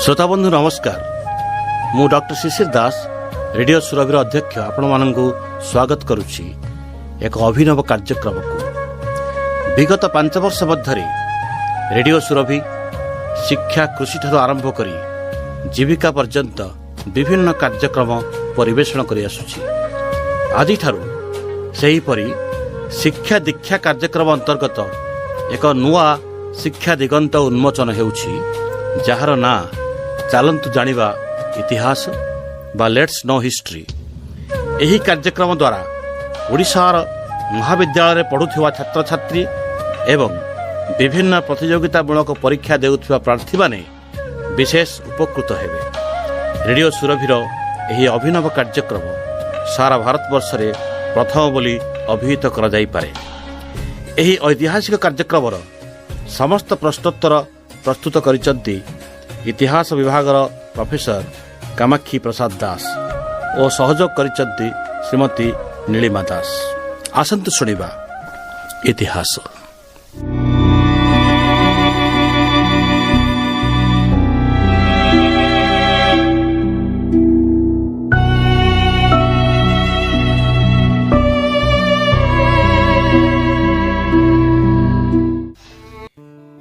श्रोताबंधु नमस्कार। मु डॉक्टर शिशिर दास रेडियो सुरभि अध्यक्ष आपण मानक स्वागत करुच्ची एक अभिनव कार्यक्रम को। विगत 5 वर्ष मध्य रेडियो सुरभि शिक्षा कृषि ठारू आरंभ करी जीविका पर्यंत विभिन्न कार्यक्रम परिवेषण करि आसुछि। आदि ठारू सेही परी शिक्षा दीक्षा कार्यक्रम अंतर्गत एक नुआ शिक्षा दिगंत उन्मोचन हेउछि, जार ना चलतु जानिबा इतिहास बा लेट्स नो हिस्ट्री। एही कार्यक्रम द्वारा ओडिशार महाविद्यालय पढ़ुथिबा छात्र छात्री एवं विभिन्न प्रतियोगितामूलक परीक्षा देउथिबा प्रार्थी माने विशेष उपकृत हेबे। रेडियो सुरभिर एही अभिनव कार्यक्रम सारा भारतवर्ष रे प्रथम बोली अभिहित करा जाई पारे। एही ऐतिहासिक कार्यक्रमर समस्त प्रश्नोत्तर प्रस्तुत करिसंती इतिहास विभाग प्रोफेसर कामाक्षी प्रसाद दास और सहयोग करिसंती श्रीमती नीलिमा दास। आसंतु सुनिबा इतिहास।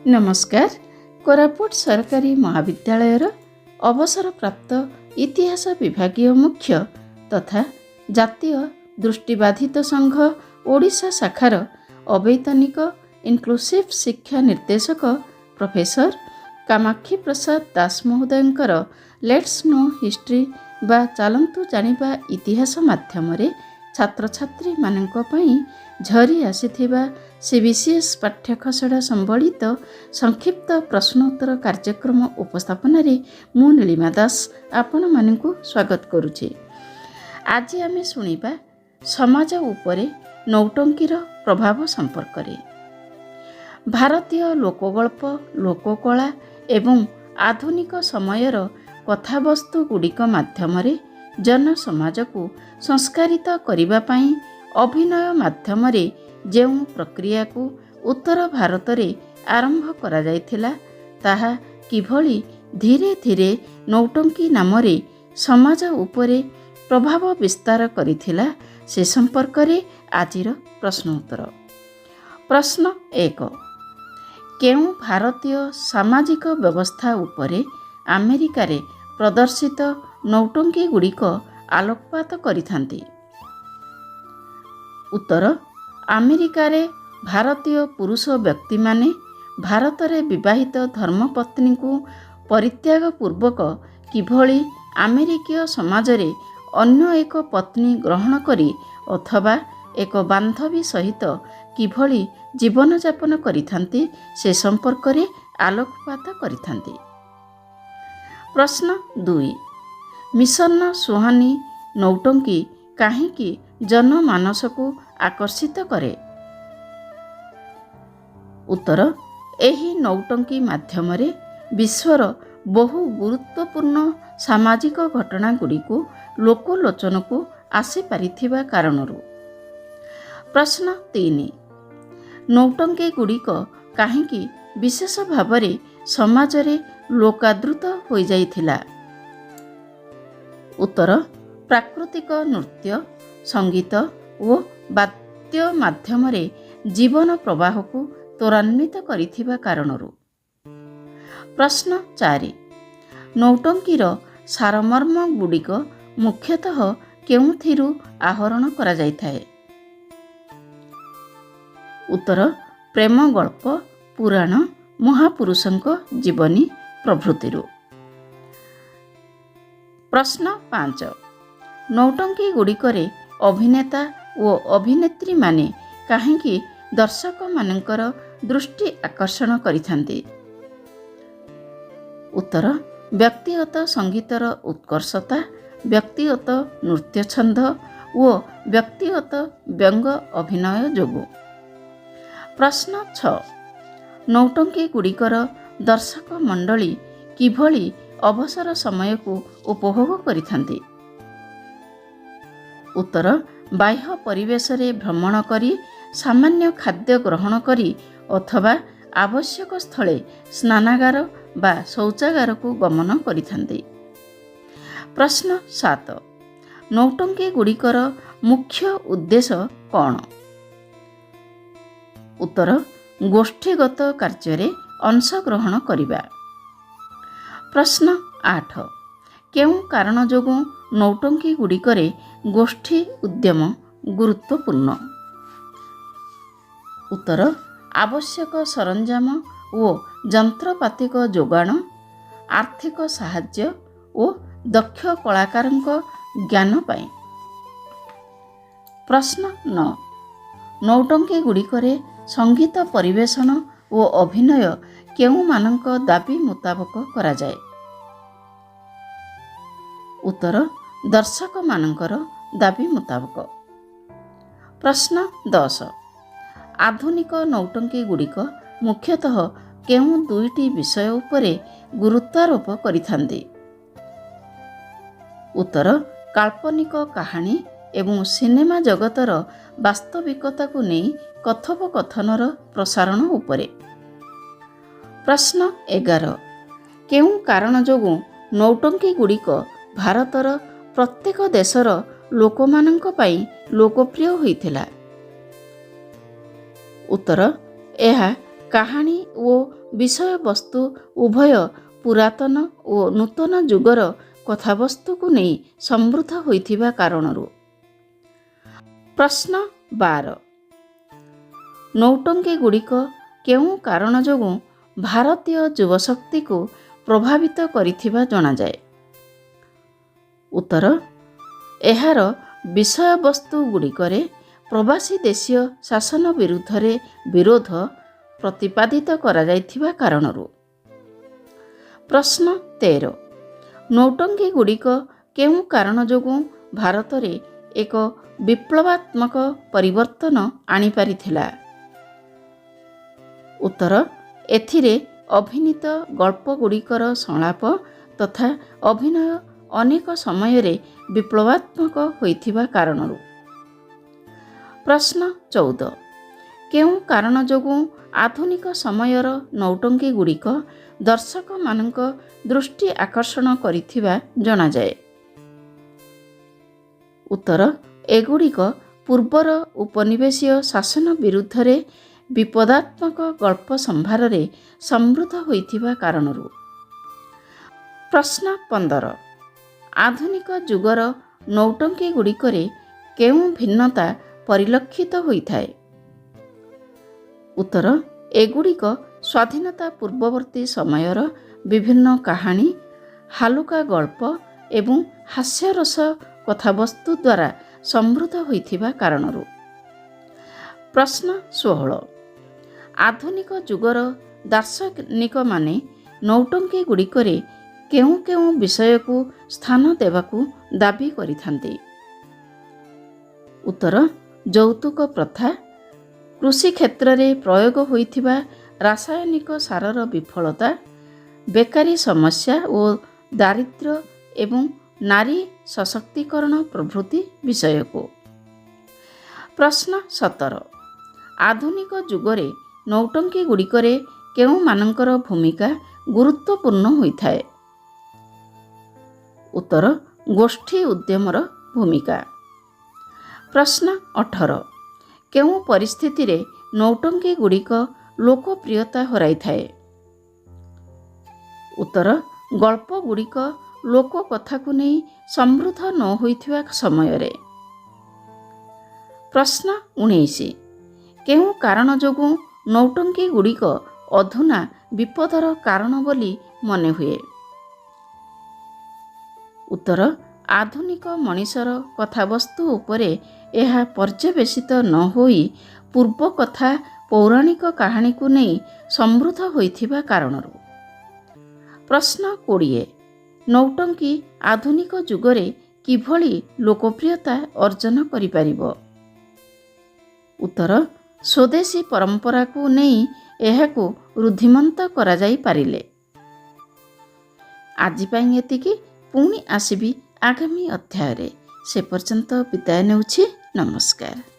नमस्कार। कोरापुट सरकारी महाविद्यालयर अवसर प्राप्त इतिहास विभागीय मुख्य तथा जातीय दृष्टिबाधित संघ ओडिशा शाखार अवैतनिक इनक्लूसिव शिक्षा निर्देशक प्रोफेसर कामाक्षी प्रसाद दास महोदयंकर लेट्स नो हिस्ट्री बा चलतु जानिबा इतिहास माध्यमरे छात्र छात्री मानक पई झरी आसीथिबा सीबीसीएस पाठ्यखसड़ा संबलित संक्षिप्त प्रश्नोत्तर कार्यक्रम उपस्थापन मु नीलिमा दास आपण मानकु स्वागत करुचे। आज आमे सुनिबा समाज उपरे नौटंकीर प्रभाव संपर्क रे। भारतीय लोकगल्प लोककला एवं आधुनिक समयर कथावस्तु गुड़िक माध्यमरे जन समाज को संस्कारित करिबा पई अभिनय माध्यमरे जो प्रक्रिया को उत्तर भारत रे आरंभ करा जायथिला ताहा किभली धीरे धीरे नौटंकी नामरे समाज उपरे प्रभाव विस्तार करिथिला से संपर्क रे आजिर प्रश्नोत्तर। प्रश्न 1। केउ भारतीय सामाजिक व्यवस्था उपरे अमेरिका रे प्रदर्शित नौटंकी गुड़िक आलोकपात करिथांती? उत्तर। अमेरिका रे भारतीय पुरुष व्यक्ति माने भारत रे विवाहित धर्मपत्नी को परित्याग पूर्वक किभली अमेरिकीय समाज रे अन्य एक पत्नी ग्रहण करी अथवा एक बांधवी सहित किभली जीवन यापन करिथांती से संपर्क रे आलोकपात करिथांती। प्रश्न 2। मिशन सुहानी नौटंकी काहींकी जनमानस को आकर्षित करे? उत्तर। एही नौटंकी माध्यमरे विश्वर बहु गुरुत्वपूर्ण सामाजिक घटना गुड़ी को लोकलोचन को आसी पारिथिबा कारणरू। प्रश्न 3। नौटंकी गुड़िक काहींकी विशेष भावरे समाज रे लोकादृत हो जाइथिला? उत्तर। प्राकृतिक नृत्य संगीत और वाद्य माध्यमरे जीवन प्रवाह को त्वरान्वित करिथिबा कारणरू। प्रश्न 4। नौटंकीर सारमर्म गुड़िक मुख्यतः केउथिरु आहरण करा जाइथाए? उत्तर। प्रेम गल्प पुराण महापुरुषंक जीवनी प्रभृतिरु। प्रश्न 5। नौटंकी गुड़िकरे अभिनेता और अभिनेत्री माने काहींकी दर्शक मानकर दृष्टि आकर्षण करिथांती? उत्तर। व्यक्तिगत संगीतर उत्कर्षता व्यक्तिगत नृत्य छंद और व्यक्तिगत व्यंग अभिनय जोगु। प्रश्न 6। नौटंकी गुड़िकर दर्शक मंडली किभली अवसर समय को उपभोग करिथांती? उत्तर। बाह्य परिवेश रे भ्रमण करी सामान्य खाद्य ग्रहण करी अथवा आवश्यक स्थले स्नानागार ବା ଶୌଚାଗାରକୁ ଗମନ କରିଥାନ୍ତି। ପ୍ରଶ୍ନ 7. ନୌଟଙ୍କି ଗୁଡ଼ିକର ମୁଖ୍ୟ ଉଦ୍ଦେଶ୍ୟ କ'ଣ? ଉତ୍ତର ଗୋଷ୍ଠୀଗତ କାର୍ଯ୍ୟରେ ଅଂଶଗ୍ରହଣ କରିବା। ପ୍ରଶ୍ନ 8. କେଉଁ କାରଣ ଯୋଗୁଁ ନୌଟଙ୍କି ଗୁଡ଼ିକରେ ଗୋଷ୍ଠୀ ଉଦ୍ୟମ ଗୁରୁତ୍ୱପୂର୍ଣ୍ଣ? ଉତ୍ତର ଆବଶ୍ୟକ ସରଞ୍ଜାମ ଓ ଯନ୍ତ୍ରପାତିକ ଯୋଗାଣ, ଆର୍ଥିକ ସାହାଯ୍ୟ ଓ ଦକ୍ଷ କଳାକାରଙ୍କ ଜ୍ଞାନ ପାଇଁ। ପ୍ରଶ୍ନ 9. ନୌଟଙ୍କି ଗୁଡ଼ିକରେ ସଙ୍ଗୀତ ପରିବେଷଣ ଓ ଅଭିନୟ କେଉଁମାନଙ୍କ ଦାବି ମୁତାବକ କରାଯାଏ? ଉତ୍ତର ଦର୍ଶକମାନଙ୍କର ଦାବି ମୁତାବକ। ପ୍ରଶ୍ନ 10. ଆଧୁନିକ ନୌଟଙ୍କି ଗୁଡ଼ିକ ମୁଖ୍ୟତଃ କେଉଁ ଦୁଇଟି ବିଷୟ ଉପରେ ଗୁରୁତ୍ୱାରୋପ କରିଥାନ୍ତି? ଉତ୍ତର କାଳ୍ପନିକ କାହାଣୀ ଏବଂ ସିନେମା ଜଗତର ବାସ୍ତବିକତାକୁ ନେଇ କଥୋପକଥନର ପ୍ରସାରଣ ଉପରେ। ପ୍ରଶ୍ନ 11. କେଉଁ କାରଣ ଯୋଗୁଁ ନୌଟଙ୍କି ଗୁଡ଼ିକ ଭାରତର ପ୍ରତ୍ୟେକ ଦେଶର ଲୋକମାନଙ୍କ ପାଇଁ ଲୋକପ୍ରିୟ ହୋଇଥିଲା? ଉତ୍ତର ଏହା କାହାଣୀ ଓ ବିଷୟବସ୍ତୁ ଉଭୟ ପୁରାତନ ଓ ନୂତନ ଯୁଗର କଥାବସ୍ତୁକୁ ନେଇ ସମୃଦ୍ଧ ହୋଇଥିବା କାରଣରୁ। ପ୍ରଶ୍ନ 12. ନୌଟଙ୍କି ଗୁଡ଼ିକ କେଉଁ କାରଣ ଯୋଗୁଁ ଭାରତୀୟ ଯୁବଶକ୍ତିକୁ ପ୍ରଭାବିତ କରିଥିବା ଜଣାଯାଏ? ଉତ୍ତର ଏହାର ବିଷୟବସ୍ତୁ ଗୁଡ଼ିକରେ ପ୍ରବାସୀ ଦେଶୀୟ ଶାସନ ବିରୁଦ୍ଧରେ ବିରୋଧ ପ୍ରତିପାଦିତ କରାଯାଇଥିବା କାରଣରୁ। ପ୍ରଶ୍ନ 13. ନୌଟଙ୍କି ଗୁଡ଼ିକ କେଉଁ କାରଣ ଯୋଗୁଁ ଭାରତରେ ଏକ ବିପ୍ଳବାତ୍ମକ ପରିବର୍ତ୍ତନ ଆଣିପାରିଥିଲା? ଉତ୍ତର ଏଥିରେ ଅଭିନୀତ ଗଳ୍ପଗୁଡ଼ିକର ସଂଳାପ ତଥା ଅଭିନୟ ଅନେକ ସମୟରେ ବିପ୍ଳବାତ୍ମକ ହୋଇଥିବା କାରଣରୁ। ପ୍ରଶ୍ନ 14. କେଉଁ କାରଣ ଯୋଗୁଁ ଆଧୁନିକ ସମୟର ନୌଟଙ୍କି ଗୁଡ଼ିକ ଦର୍ଶକମାନଙ୍କ ଦୃଷ୍ଟି ଆକର୍ଷଣ କରିଥିବା ଜଣାଯାଏ? ଉତ୍ତର ଏଗୁଡ଼ିକ ପୂର୍ବର ଉପନିବେଶୀୟ ଶାସନ ବିରୁଦ୍ଧରେ ବିପଦାତ୍ମକ ଗଳ୍ପ ସମ୍ଭାରରେ ସମୃଦ୍ଧ ହୋଇଥିବା କାରଣରୁ। ପ୍ରଶ୍ନ 15. ଆଧୁନିକ ଯୁଗର ନୌଟଙ୍କି ଗୁଡ଼ିକରେ କେଉଁ ଭିନ୍ନତା ପରିଲକ୍ଷିତ ହୋଇଥାଏ? ଉତ୍ତର ଏଗୁଡ଼ିକ ସ୍ୱାଧୀନତା ପୂର୍ବବର୍ତ୍ତୀ ସମୟର ବିଭିନ୍ନ କାହାଣୀ, ହାଲୁକା ଗଳ୍ପ ଏବଂ ହାସ୍ୟରସ କଥାବସ୍ତୁ ଦ୍ୱାରା ସମୃଦ୍ଧ ହୋଇଥିବା କାରଣରୁ। ପ୍ରଶ୍ନ 16. ଆଧୁନିକ ଯୁଗର ଦାର୍ଶନିକମାନେ ନୌଟଙ୍କି ଗୁଡ଼ିକରେ କେଉଁ କେଉଁ ବିଷୟକୁ ସ୍ଥାନ ଦେବାକୁ ଦାବି କରିଥାନ୍ତି? ଉତ୍ତର ଯୌତୁକ ପ୍ରଥା, କୃଷି କ୍ଷେତ୍ରରେ ପ୍ରୟୋଗ ହୋଇଥିବା ରାସାୟନିକ ସାରର ବିଫଳତା, ବେକାରୀ ସମସ୍ୟା ଓ ଦାରିଦ୍ର୍ୟ ଏବଂ ନାରୀ ସଶକ୍ତିକରଣ ପ୍ରଭୃତି ବିଷୟକୁ। ପ୍ରଶ୍ନ 17. ଆଧୁନିକ ଯୁଗରେ ନୌଟଙ୍କି ଗୁଡ଼ିକରେ କେଉଁମାନଙ୍କର ଭୂମିକା ଗୁରୁତ୍ୱପୂର୍ଣ୍ଣ ହୋଇଥାଏ? ଉତ୍ତର ଗୋଷ୍ଠୀ ଉଦ୍ୟମର ଭୂମିକା। ପ୍ରଶ୍ନ 18. କେଉଁ ପରିସ୍ଥିତିରେ ନୌଟଙ୍କି ଗୁଡ଼ିକ ଲୋକପ୍ରିୟତା ହରାଇଥାଏ? ଉତ୍ତର ଗଳ୍ପ ଗୁଡ଼ିକ ଲୋକ କଥାକୁ ନେଇ ସମୃଦ୍ଧ ନ ହୋଇଥିବା ସମୟରେ। ପ୍ରଶ୍ନ 19. କେଉଁ କାରଣ ଯୋଗୁଁ ନୌଟଙ୍କି ଗୁଡ଼ିକ ଅଧୁନା ବିପଦର କାରଣ ବୋଲି ମନେହୁଏ? ଉତ୍ତର ଆଧୁନିକ ମଣିଷର କଥାବସ୍ତୁ ଉପରେ ଏହା ପର୍ଯ୍ୟବେସିତ ନ ହୋଇ ପୂର୍ବ କଥା ପୌରାଣିକ କାହାଣୀକୁ ନେଇ ସମୃଦ୍ଧ ହୋଇଥିବା କାରଣରୁ। ପ୍ରଶ୍ନ 20. ନୌଟଙ୍କି ଆଧୁନିକ ଯୁଗରେ କିଭଳି ଲୋକପ୍ରିୟତା ଅର୍ଜନ କରିପାରିବ? ଉତ୍ତର ସ୍ୱଦେଶୀ ପରମ୍ପରାକୁ ନେଇ ଏହାକୁ ରୁଦ୍ଧିମନ୍ତ କରାଯାଇପାରିଲେ। ଆଜି ପାଇଁ ଏତିକି। ପୁଣି ଆସିବି ଆଗାମୀ ଅଧ୍ୟାୟରେ। ସେ ପର୍ଯ୍ୟନ୍ତ ବିଦାୟ ନେଉଛି। ନମସ୍କାର।